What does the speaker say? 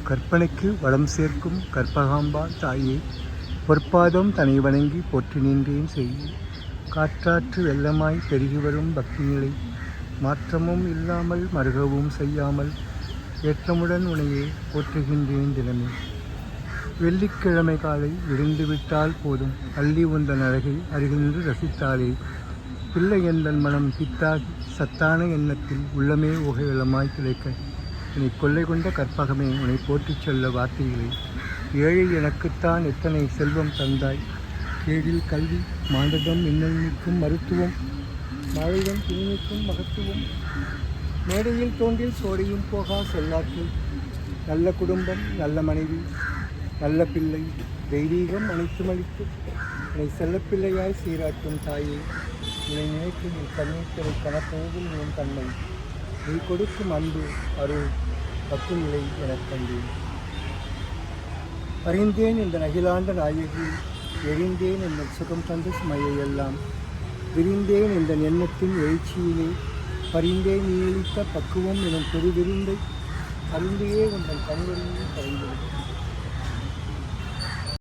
கற்பனைக்கு வளம் சேர்க்கும் கற்பகாம்பா தாயே, பொற்பாதம் தனை வணங்கி போற்றி நின்றேன் செய்ய. காற்றாற்று வெள்ளமாய் பெருகி வரும் பக்தி நிலை, மாற்றமும் இல்லாமல் மறுகவும் செய்யாமல் ஏற்றமுடன் உனையே போற்றுகின்றேன் தினமே. வெள்ளிக்கிழமை காலை விடிந்துவிட்டால் போதும், அள்ளி உந்தன் அழகை அருகின்று ரசித்தாலே, பிள்ளை எந்தன் மனம் பித்தாகி சத்தான எண்ணத்தில் உள்ளமே உகைவளமாய் கிடைக்க, என்னை கொள்ளை கொண்ட கற்பகமே உன்னை போற்றிச் சொல்ல வார்த்தைகளே. ஏழை எனக்குத்தான் எத்தனை செல்வம் தந்தாய், கேடில் கல்வி மாண்டதம் இன்னல் நிற்கும் மருத்துவம், மாழைதம் துணிக்கும் மகத்துவம், மேடையில் தோன்றில் சோடையும் போகா சொல்லாற்று, நல்ல குடும்பம் நல்ல மனைவி நல்ல பிள்ளை தெய்வீகம் அனைத்தும் அளித்து என்னை செல்லப்பிள்ளையாய் சீராட்டும் தாயே, இதை நினைக்கும் என் கண்ணீரை கனப்போதும் என் தன்மை, நீ கொடுக்கும் அன்பு அருள் பத்து நிலை எனக் கண்டேன். அறிந்தேன் இந்த நகிலாண்ட நாயகி, எழிந்தேன் இந்த சுகம் தந்த சுமையை எல்லாம், விரிந்தேன் இந்த எண்ணத்தின் எழுச்சியிலே, பரிந்தேன் நீ அளித்த பக்குவம் எனும் பெருவிருந்தை அறிந்தையே உங்கள் கண்களில் கரைந்தது.